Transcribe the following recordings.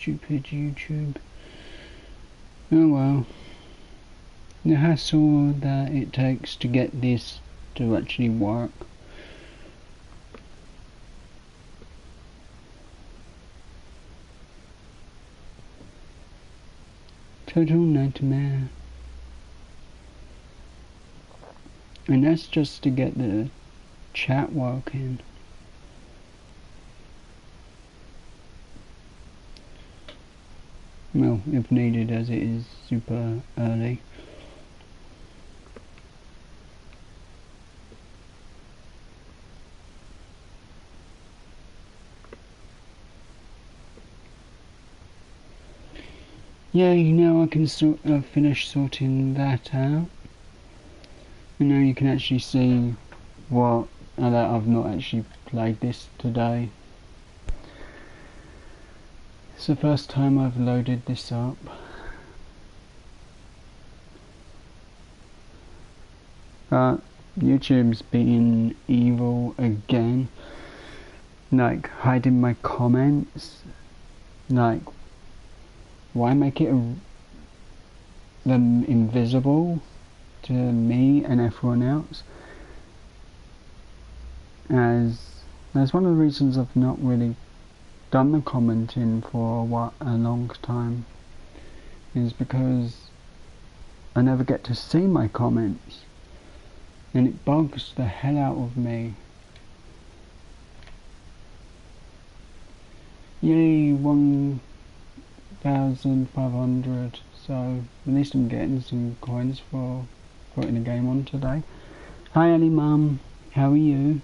Stupid YouTube. Oh well. The hassle that it takes to get this to actually work. Total nightmare. And that's just to get the chat working. Well, if needed, as it is super early. Yay, now I can finish sorting that out. And now you can actually see what, that I've not actually played this today. It's the first time I've loaded this up. But YouTube's being evil again. Like, hiding my comments. Like, why make it them invisible to me and everyone else? As that's one of the reasons I've not really done the commenting for a long time, is because I never get to see my comments, and it bugs the hell out of me. Yay, 1,500, so at least I'm getting some coins for putting the game on today. Hi Ali Mum, how are you?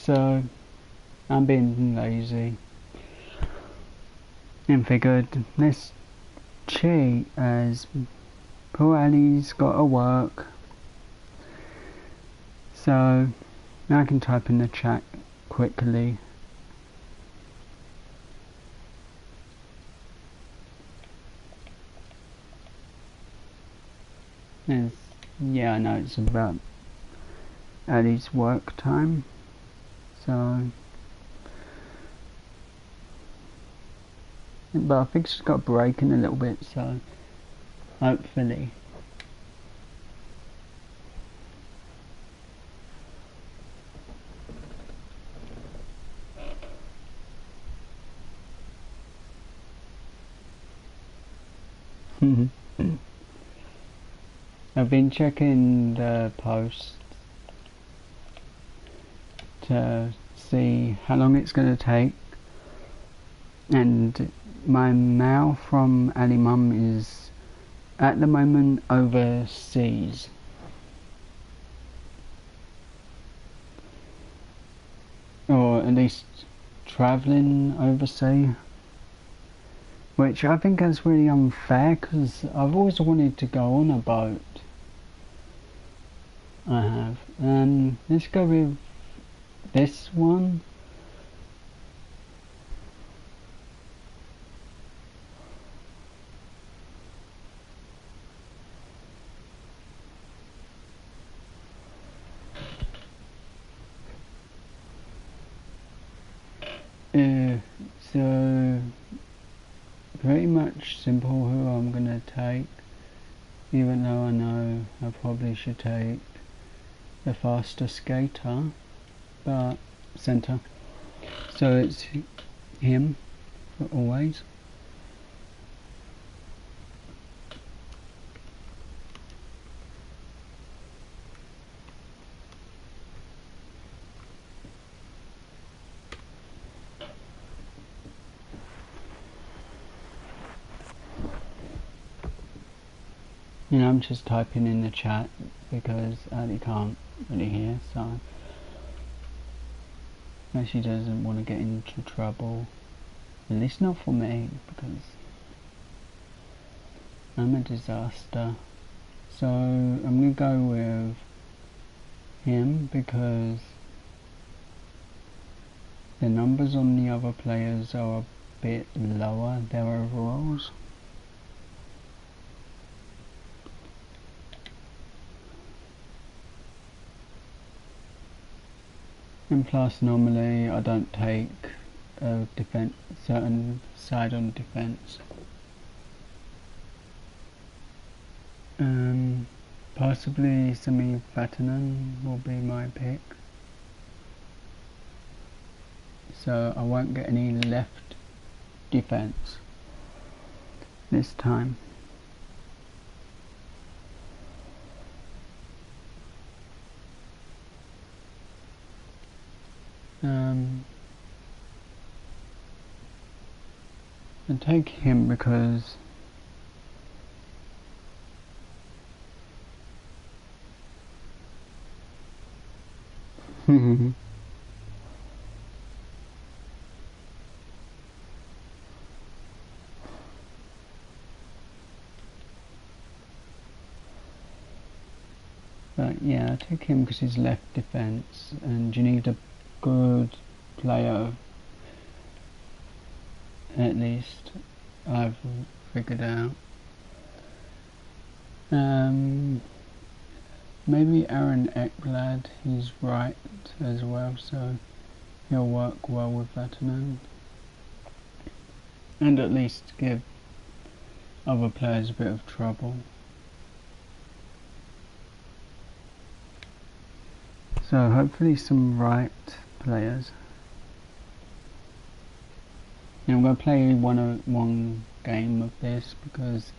So, I'm being lazy and figured let's cheat, as poor Ali's got to work. So, now I can type in the chat quickly. Yeah, I know it's about Ali's work time. So, but I think she's got a break in a little bit, so hopefully. I've been checking the posts to see how long it's going to take, and my mail from Ali Mum is at the moment overseas. Or at least travelling overseas. Which I think is really unfair, because I've always wanted to go on a boat. I have. Let's go with this one. So pretty much simple who I'm gonna take, even though I know I probably should take the faster skater, but centre. So it's him for always. You know, I'm just typing in the chat because Ali can't really hear, so she doesn't want to get into trouble. At least not for me, because I'm a disaster. So I'm going to go with him because the numbers on the other players are a bit lower, their overalls. And plus, normally I don't take a certain side on defense. Possibly Sami Vatanen will be my pick. So I won't get any left defense this time. I take him because but yeah, I take him because he's left defense, and you need a good player. At least I've figured out. Maybe Aaron Ekblad, he's right as well, so he'll work well with Vatanen. And at least give other players a bit of trouble. So hopefully some right players. And I'm going to play one game of this because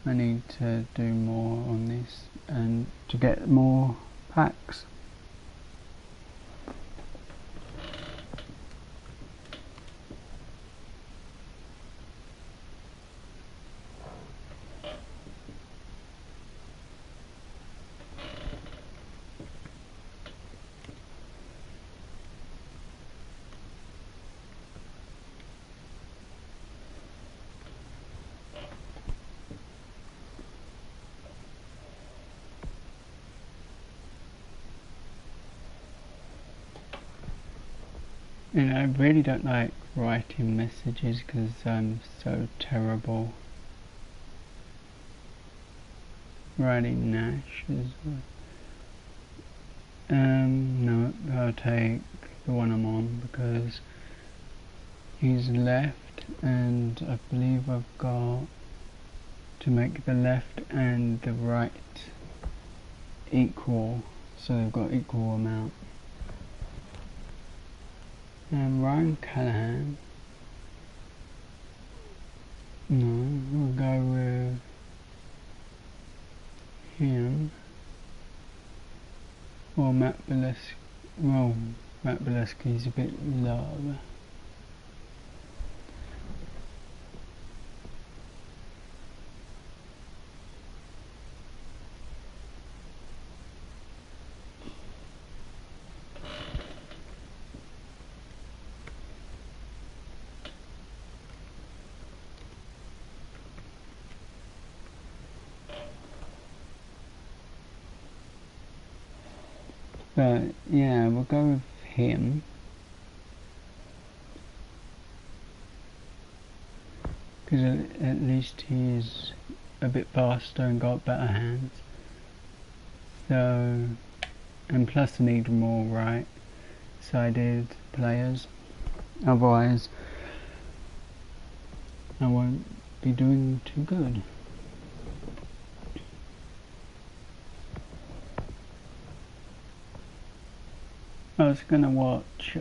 I need to do more on this and to get more packs. And I really don't like writing messages because I'm so terrible. Writing Nash is no, I'll take the one I'm on because he's left, and I believe I've got to make the left and the right equal, so they've got equal amount. And Ryan Callahan, no, we'll go with him, or Matt Beleskey. Well, Matt Beleskey's a bit low. But yeah, we'll go with him. Because at least he's a bit faster and got better hands. So, and plus I need more right-sided players. Otherwise, I won't be doing too good. I was gonna watch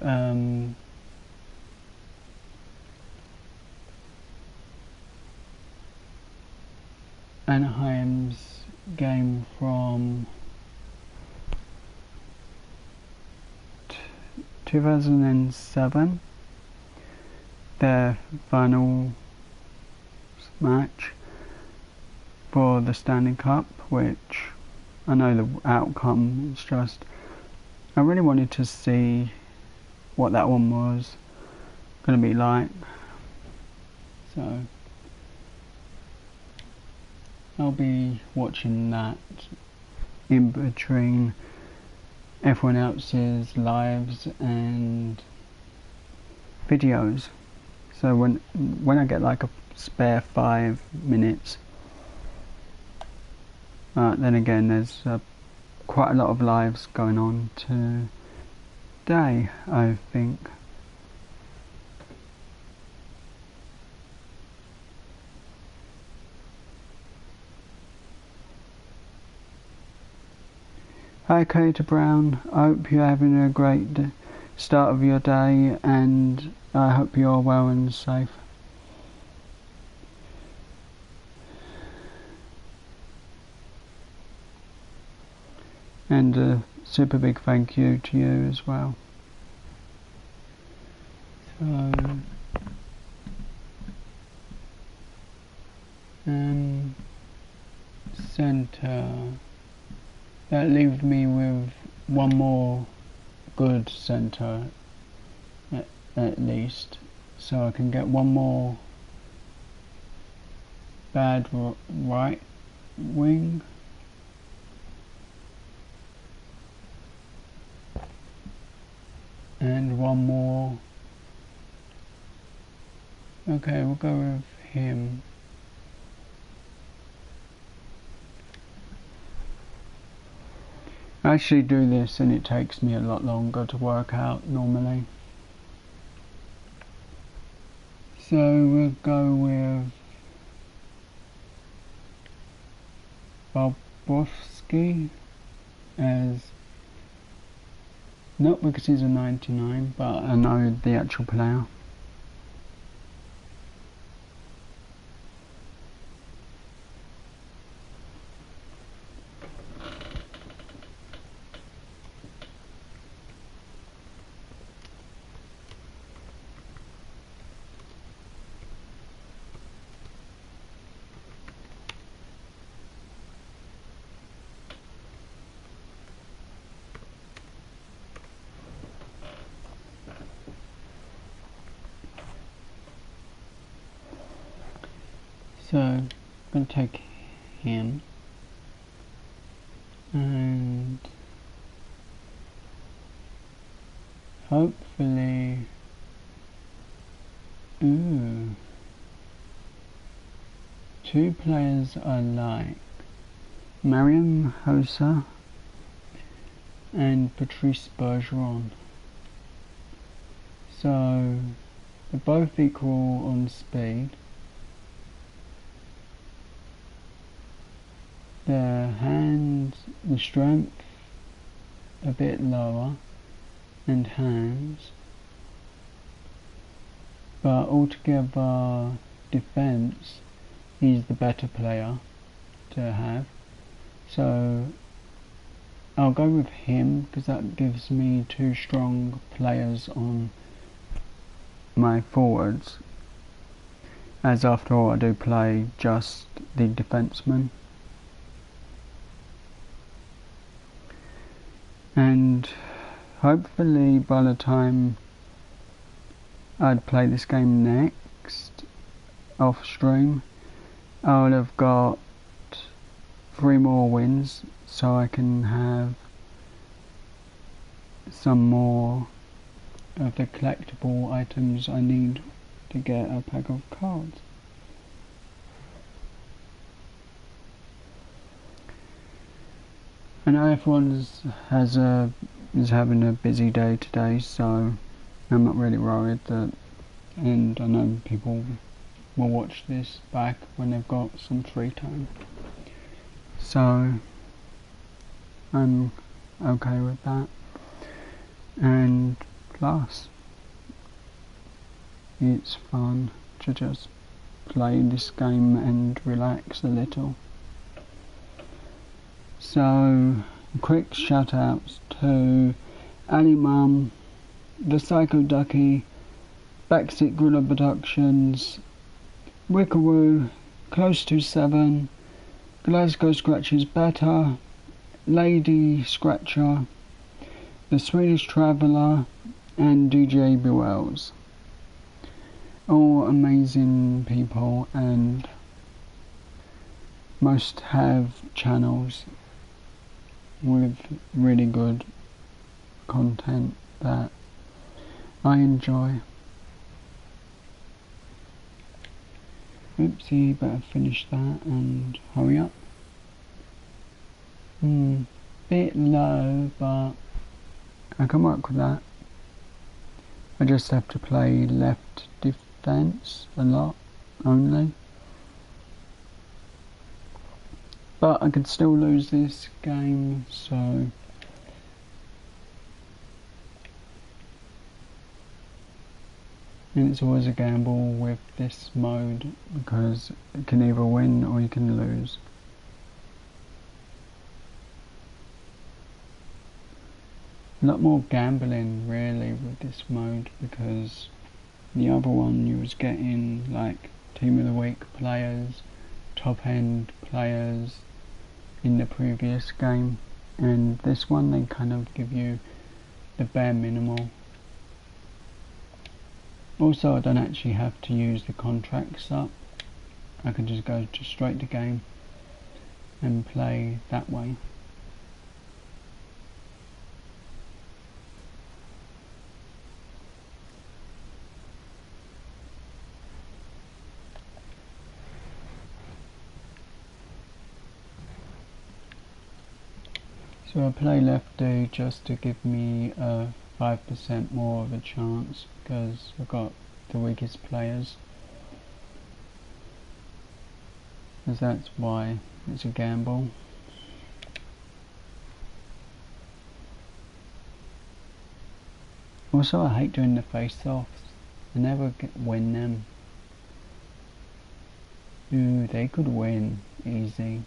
Anaheim's game from 2007, their final match for the Stanley Cup, which I know the outcome is just, I really wanted to see what that one was, gonna be like. So I'll be watching that in between everyone else's lives and videos. So when I get like a spare 5 minutes, then again there's quite a lot of lives going on today, I think. Hi Kater Brown, I hope you're having a great start of your day, and I hope you're well and safe. And a super big thank you to you as well. So, centre. That leaves me with one more good centre at least, so I can get one more bad right wing. And one more. Okay, we'll go with him. I actually do this and it takes me a lot longer to work out normally. So we'll go with Bobrovsky as, not because he's a 99, but I know the actual player. So I'm going to take him and hopefully, two players I like, Mariam Hossa and Patrice Bergeron. So they're both equal on speed. Their hands, the strength a bit lower, and hands, but altogether defense, he's the better player to have. So I'll go with him because that gives me two strong players on my forwards, as after all I do play just the defenceman. And hopefully by the time I'd play this game next off stream, I would have got 3 more wins, so I can have some more of the collectible items I need to get a pack of cards. I know everyone is having a busy day today, so I'm not really worried that, and I know people will watch this back when they've got some free time. So I'm okay with that. And plus, it's fun to just play this game and relax a little. So, quick shout outs to Ali Mum, The Psycho Ducky, Backseat Gorilla Productions, Wickaroo, Close to 7, Glasgow Scratches Better, Lady Scratcher, The Swedish Traveller, and DJ Bewells. all amazing people, and most have channels with really good content that I enjoy. Oopsie, better finish that and hurry up. Bit low, but I can work with that. I just have to play left defense a lot only. But I could still lose this game, so and it's always a gamble with this mode because it can either win or you can lose. A lot more gambling really with this mode, because the other one you was getting like team of the week players, top end players in the previous game, and this one they kind of give you the bare minimal. Also, I don't actually have to use the contracts up. I can just go straight to game and play that way. So I play lefty just to give me a 5% more of a chance, because I've got the weakest players. Because that's why it's a gamble. Also, I hate doing the face-offs. I never win them. Ooh, they could win easy.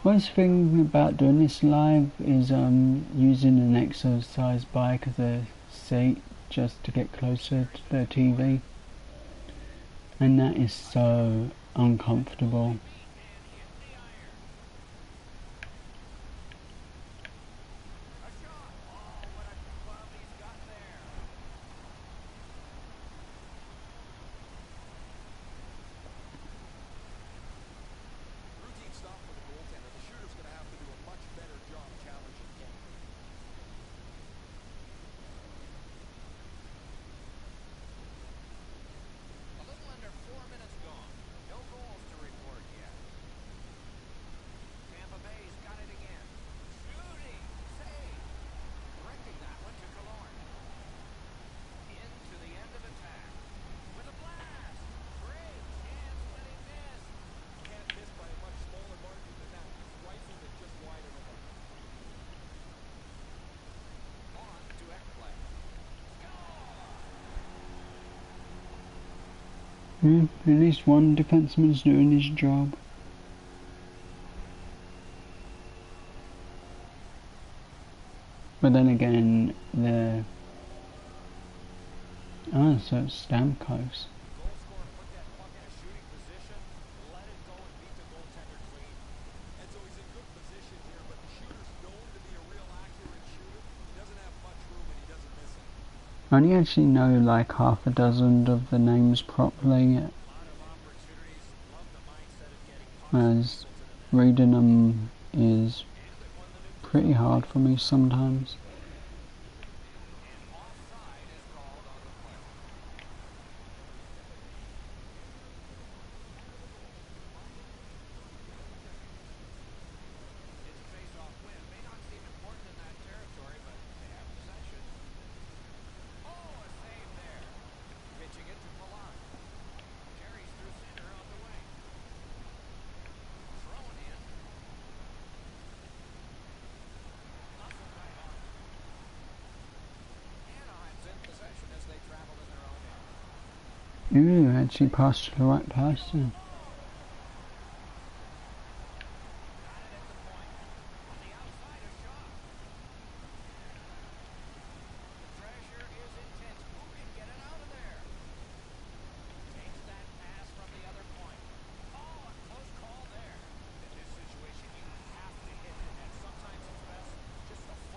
Worst thing about doing this live is using an exercise bike as a seat just to get closer to the TV, and that is so uncomfortable. At least one defenseman's doing his job. But then again, the so it's Stamkos. I only actually know like half a dozen of the names properly, as reading them is pretty hard for me sometimes. Ooh, actually passed to the right person.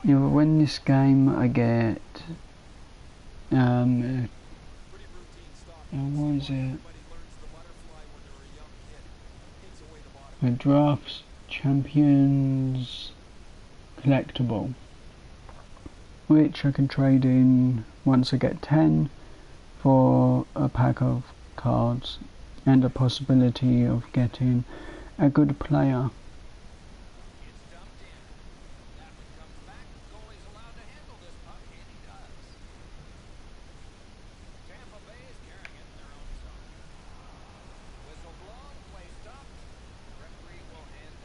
You know, when this game I get what is it? A Drafts Champions collectible, which I can trade in once I get 10 for a pack of cards and a possibility of getting a good player.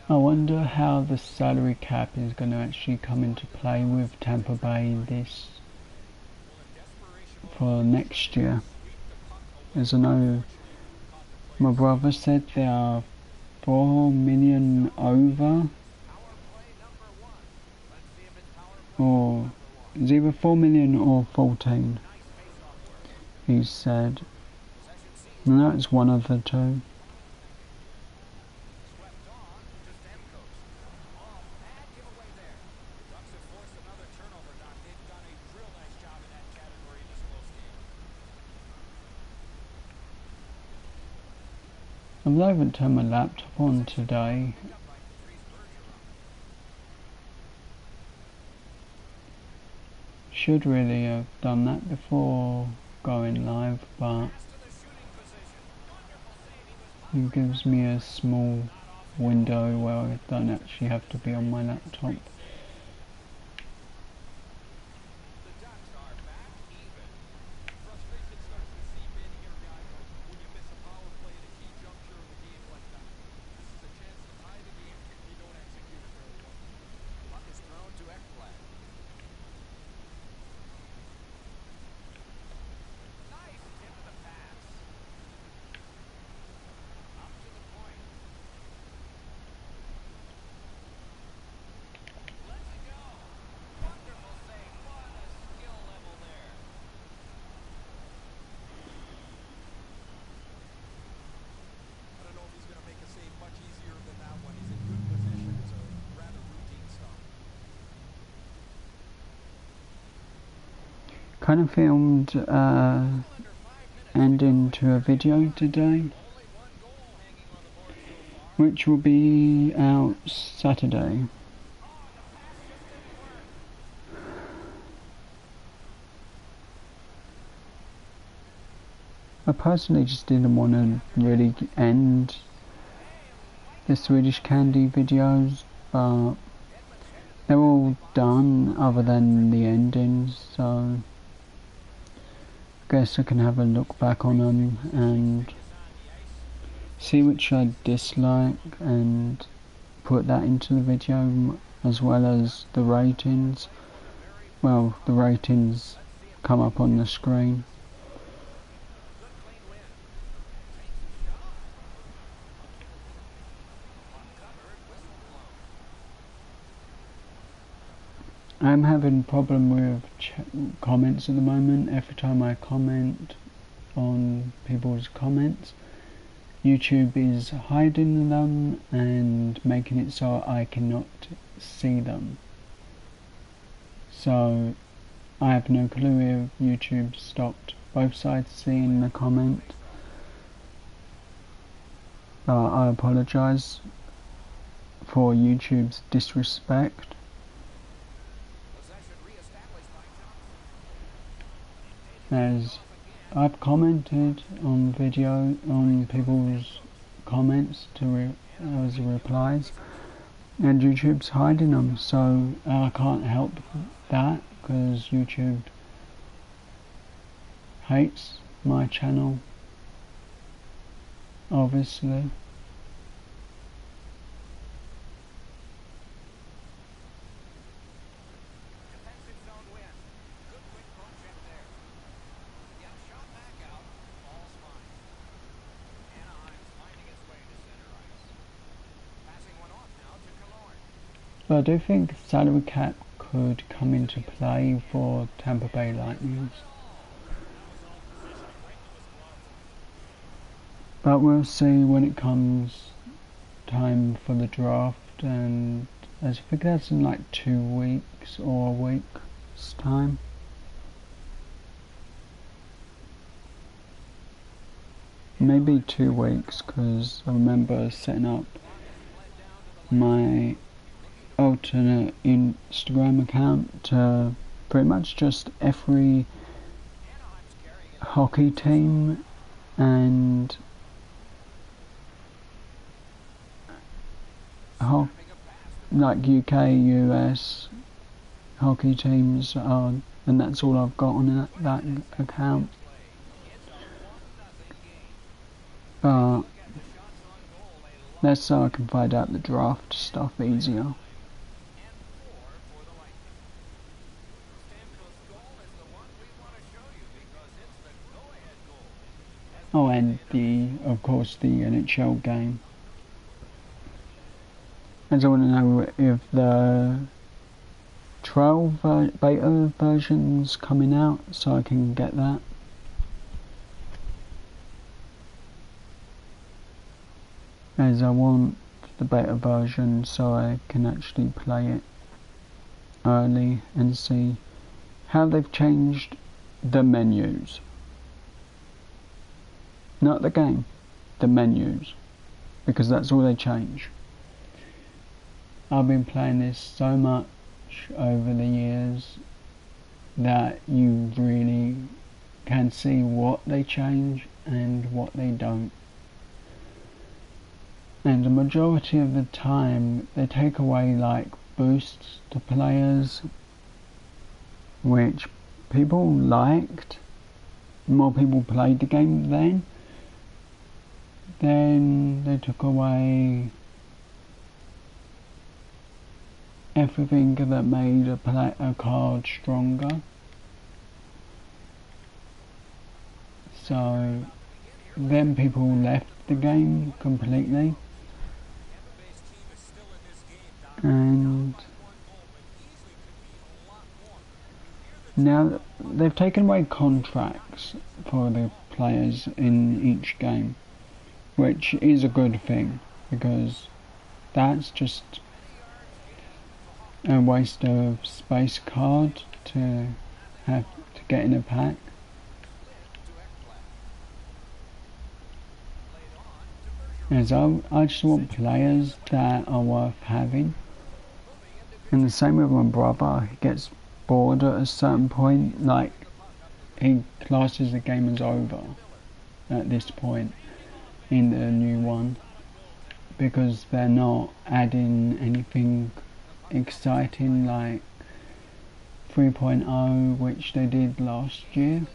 I wonder how the salary cap is going to actually come into play with Tampa Bay this for next year. As I know, my brother said they are 4 million over, or it's either 4 million or 14, he said. And that's one of the two. I haven't turned my laptop on today. Should really have done that before going live, but it gives me a small window where I don't actually have to be on my laptop. Kind of filmed ending to a video today, which will be out Saturday. I personally just didn't want to really end the Swedish Candy videos, but they're all done other than the endings, so I guess I can have a look back on them and see which I dislike and put that into the video, as well as the ratings. Well, the ratings come up on the screen. I'm having a problem with comments at the moment. Every time I comment on people's comments, YouTube is hiding them and making it so I cannot see them. So I have no clue if YouTube stopped both sides seeing the comment. I apologise for YouTube's disrespect. As I've commented on people's comments as replies, and YouTube's hiding them, so I can't help that because YouTube hates my channel, obviously. But I do think salary cap could come into play for Tampa Bay Lightning. But we'll see when it comes time for the draft, and I think that's in like 2 weeks or a week's time. Maybe 2 weeks, because I remember setting up my alternate Instagram account to pretty much just every hockey team and like UK, US hockey teams, and that's all I've got on that account. But that's so I can find out the draft stuff easier. Oh, and of course the NHL game. I just want to know if the trial beta version's coming out, so I can get that. As I want the beta version so I can actually play it early and see how they've changed the menus. Not the game, the menus, because that's all they change. I've been playing this so much over the years that you really can see what they change and what they don't. And the majority of the time they take away like boosts to players, which people liked. More people played the game then they took away everything that made a card stronger. So then people left the game completely, and now they've taken away contracts for the players in each game, which is a good thing, because that's just a waste of space card to have to get in a pack. As I just want players that are worth having. And the same with my brother. He gets bored at a certain point, like he classes the game as over at this point in the new one, because they're not adding anything exciting like 3.0, which they did last year.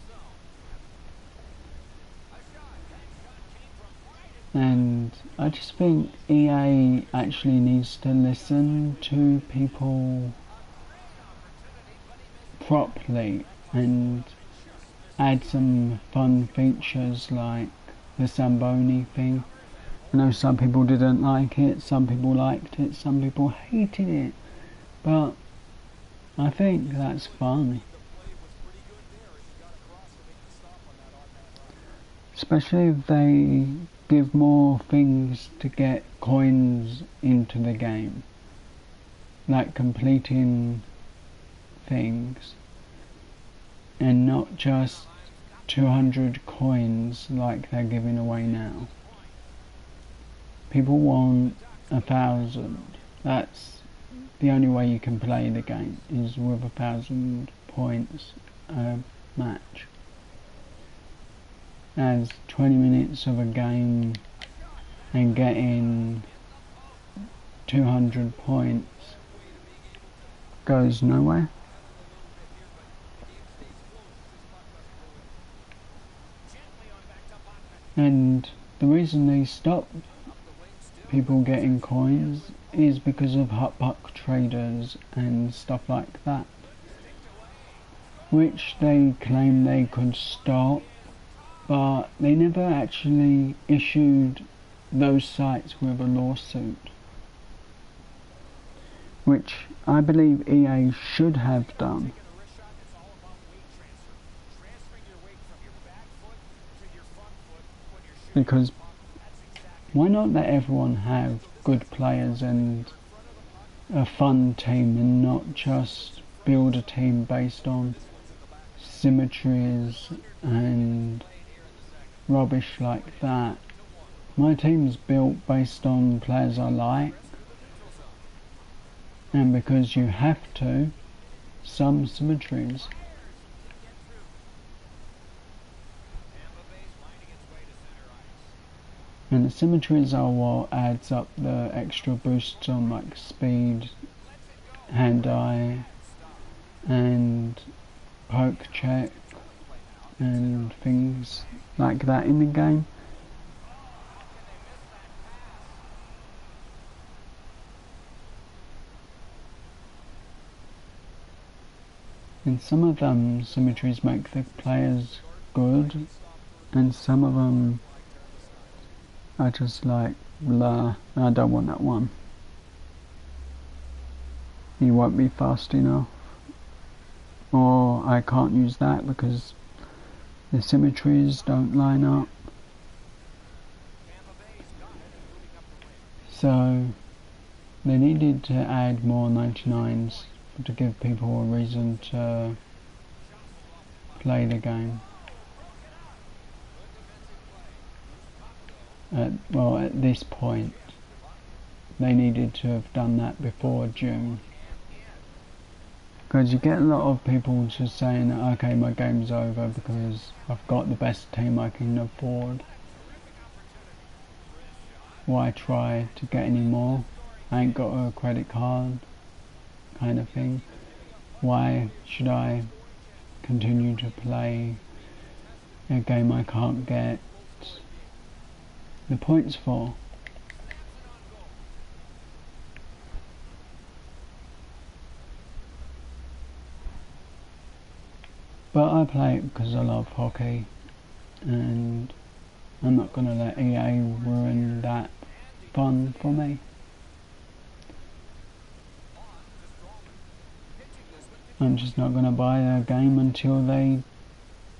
And I just think EA actually needs to listen to people properly and add some fun features like the Zamboni thing. I know some people didn't like it, some people liked it, some people hated it, but I think that's fun. Especially if they give more things to get coins into the game. Like completing things. And not just 200 coins like they're giving away now. People want 1,000. That's the only way you can play the game, is with 1,000 points a match. As 20 minutes of a game and getting 200 points goes nowhere. And the reason they stop people getting coins is because of hot buck traders and stuff like that, which they claim they could stop, but they never actually issued those sites with a lawsuit, which I believe EA should have done. Because why not let everyone have good players and a fun team, and not just build a team based on symmetries and rubbish like that. My team's built based on players I like, and because you have to, some symmetries. And the symmetries are what adds up the extra boosts on like speed, hand-eye, and poke check, and things like that in the game. And some of them symmetries make the players good, and some of them I just like, blah, I don't want that one. He won't be fast enough. Or I can't use that because the symmetries don't line up. So they needed to add more 99s to give people a reason to play the game. At this point, they needed to have done that before June. Because you get a lot of people just saying, okay, my game's over because I've got the best team I can afford. Why try to get any more? I ain't got a credit card, kind of thing. Why should I continue to play a game I can't get the points for? But I play it because I love hockey, and I'm not going to let EA ruin that fun for me. I'm just not going to buy a game until they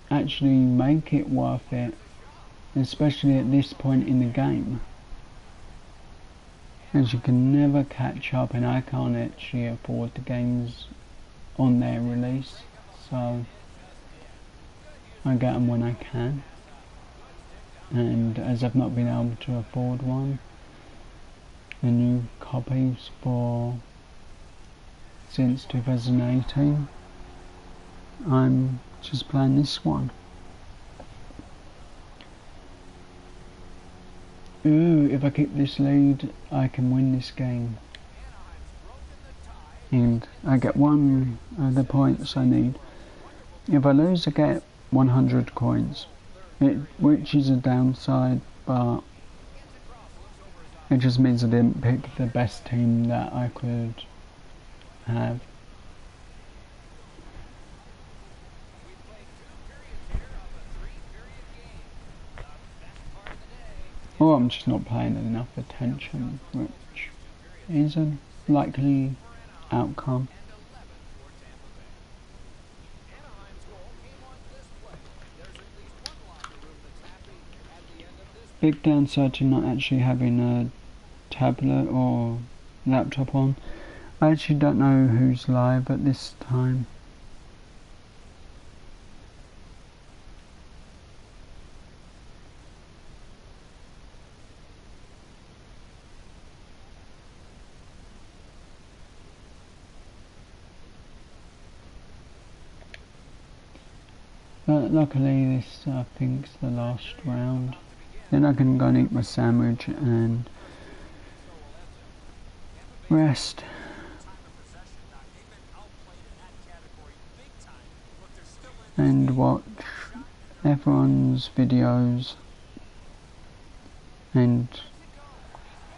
actually make it worth it, especially at this point in the game. As you can never catch up, and I can't actually afford the games on their release, so I get them when I can. And as I've not been able to afford one, the new copies since 2018, I'm just playing this one. Ooh, if I keep this lead, I can win this game. And I get one of the points I need. If I lose, I get 100 coins, which is a downside, but it just means I didn't pick the best team that I could have. Or I'm just not paying enough attention, which is a likely outcome. big downside to not actually having a tablet or laptop on. I actually don't know who's live at this time. But luckily this I think's the last round. Then I can go and eat my sandwich and rest. And watch everyone's videos and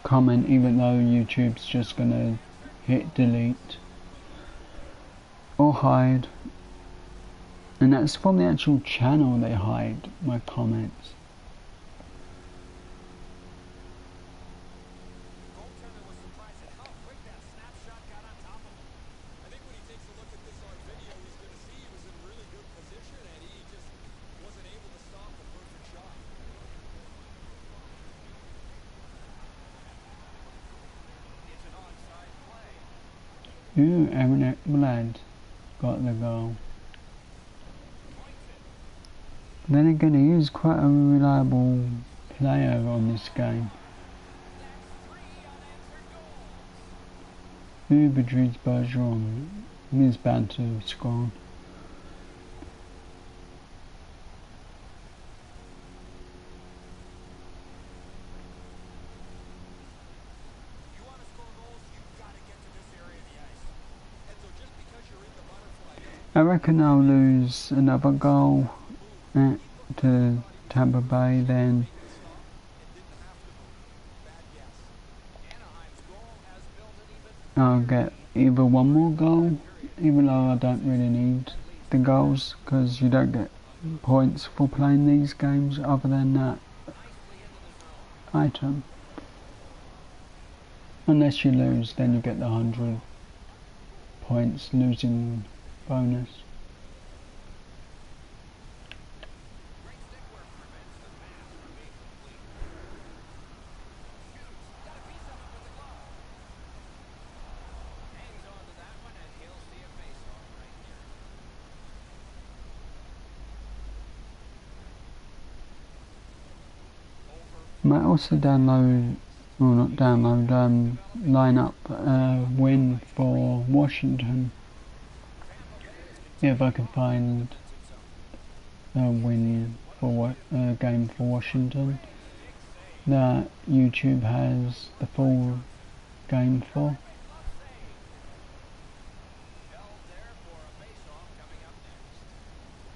comment, even though YouTube's just gonna hit delete or hide. And that's from the actual channel they hide my comments. Ooh, Aaron Ekblad got the goal. Then again, he is quite a reliable player on this game. Ooh, Badrid's Bergeron. He's bound to score. I reckon I'll lose another goal to Tampa Bay, then I'll get either one more goal, even though I don't really need the goals, because you don't get points for playing these games other than that item. Unless you lose, then you get the 100 points losing bonus. Might also download, or not download, line up a win for Washington. If I can find a win for a game for Washington that YouTube has the full game for.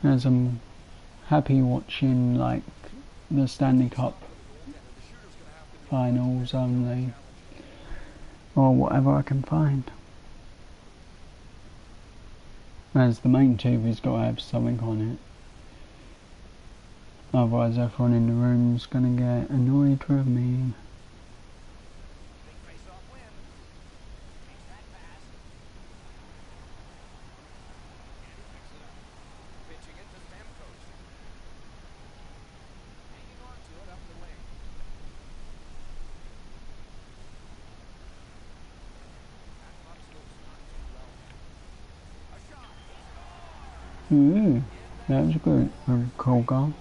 As I'm happy watching like the Stanley Cup finals only, or whatever I can find. As the main TV's got to have something on it. Otherwise everyone in the room's gonna get annoyed with me. Ooh, that was good. A cool goal.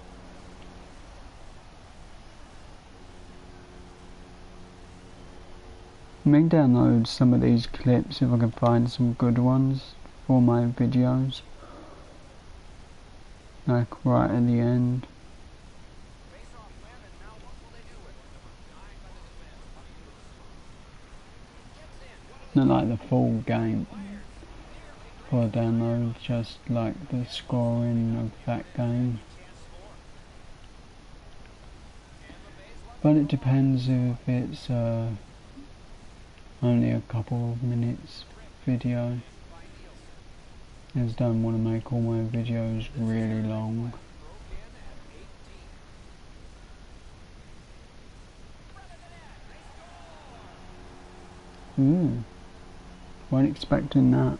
I may download some of these clips if I can find some good ones for my videos. Like right at the end. Not like the full game for download, just like the scoring of that game. But it depends if it's only a couple of minutes video, as I don't want to make all my videos really long. Ooh, weren't expecting that.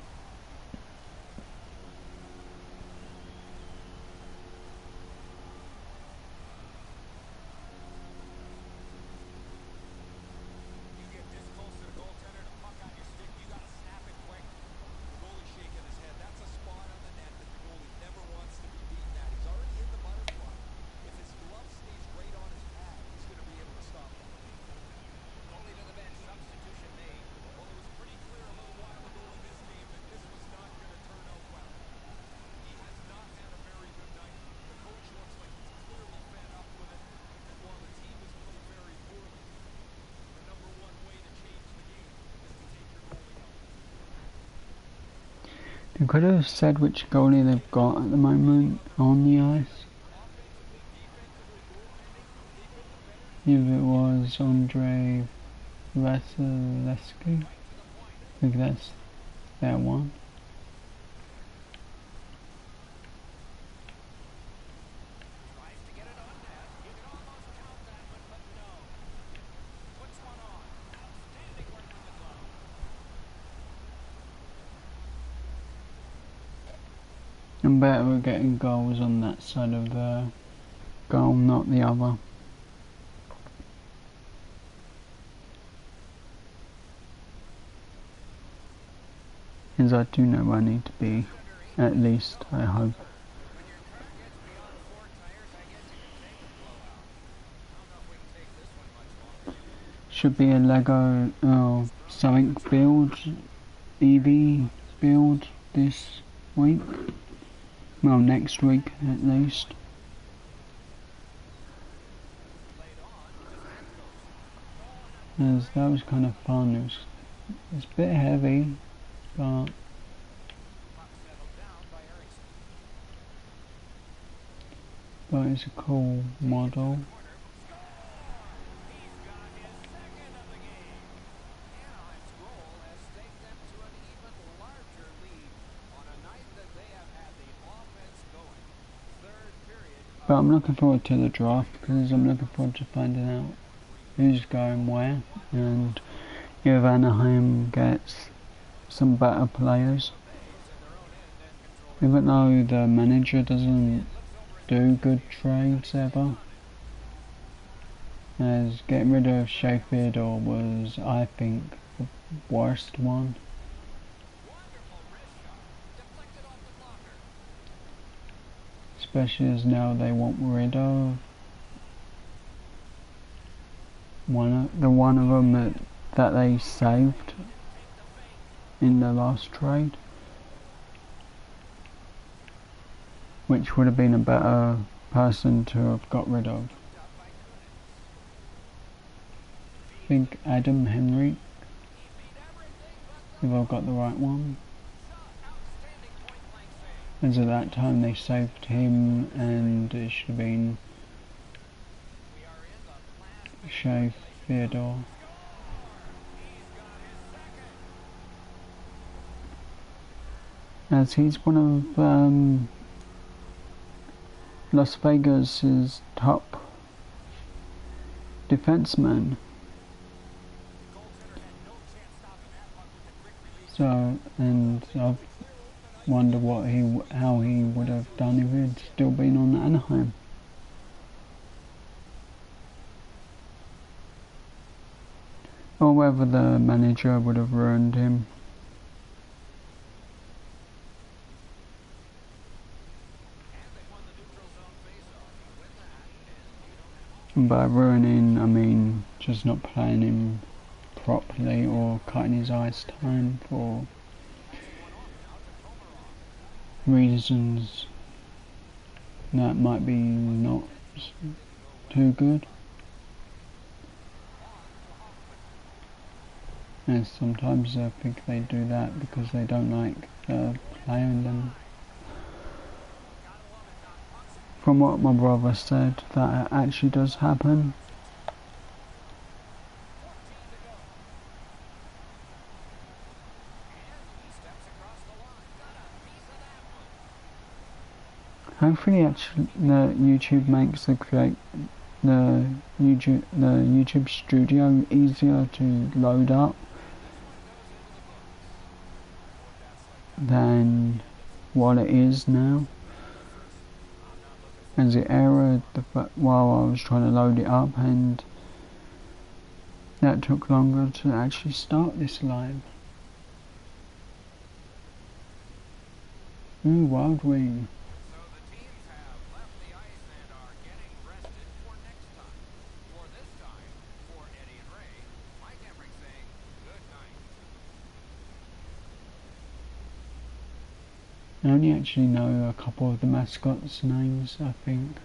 You could have said which goalie they've got at the moment on the ice. If it was Andrei Vasilevsky, I think that's that one. I'm better at getting goals on that side of the goal, not the other. As I do know I need to be, at least, I hope. Should be a Lego something build, EV build this week. Well, next week at least. As that was kind of fun. It's a bit heavy, but it's a cool model. But I'm looking forward to the draft because I'm looking forward to finding out who's going where, and if Anaheim gets some better players. Even though the manager doesn't do good trades ever, as getting rid of Shea Theodore was, I think, the worst one. Especially as now they want rid of one of them that they saved in the last trade, which would have been a better person to have got rid of. I think Adam Henry, if I've got the right one. As at that time they saved him, and it should have been Shea Theodore. As he's one of Las Vegas's top defensemen. So, and I've wonder how he would have done if he'd still been on Anaheim. Or whether the manager would have ruined him. And by ruining, I mean just not playing him properly or cutting his ice time for reasons that might be not too good. And sometimes I think they do that because they don't like the player in them. From what my brother said, that actually does happen. Hopefully, actually, the YouTube makes the YouTube Studio easier to load up than what it is now. As it errored while I was trying to load it up, and that took longer to actually start this live. Ooh, Wild Wing. I only actually know a couple of the mascots' names, I think.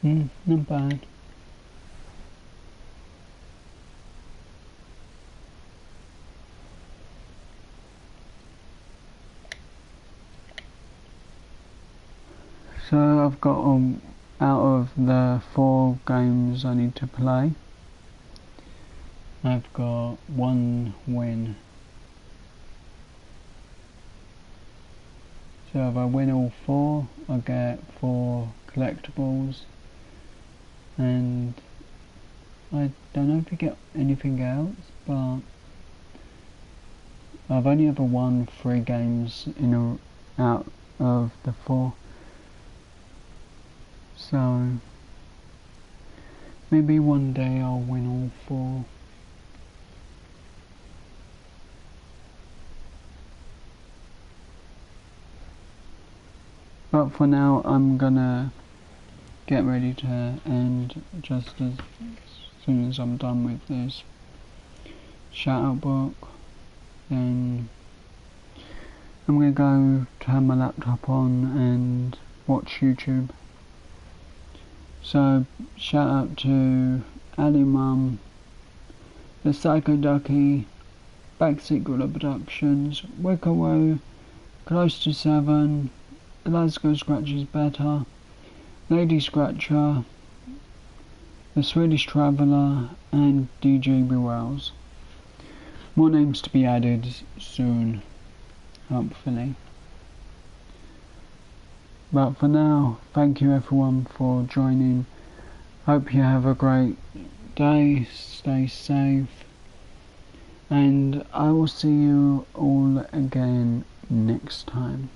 Not bad. So I've got out of the 4 games I need to play, I've got 1 win. So if I win all 4, I get 4 collectibles, and I don't know if you get anything else, but I've only ever won 3 games out of the 4. So maybe one day I'll win all 4. But for now I'm gonna get ready to end just as soon as I'm done with this shout out book. Then I'm gonna go turn my laptop on and watch YouTube. So shout out to Ali Mum, The Psycho Ducky, Backseat Gorilla Productions, Wickawo, Close to 7, Glasgow Scratches Better, Lady Scratcher, The Swedish Traveller, and DJ Bewells. More names to be added soon, hopefully. But for now, thank you everyone for joining. Hope you have a great day, stay safe, and I will see you all again next time.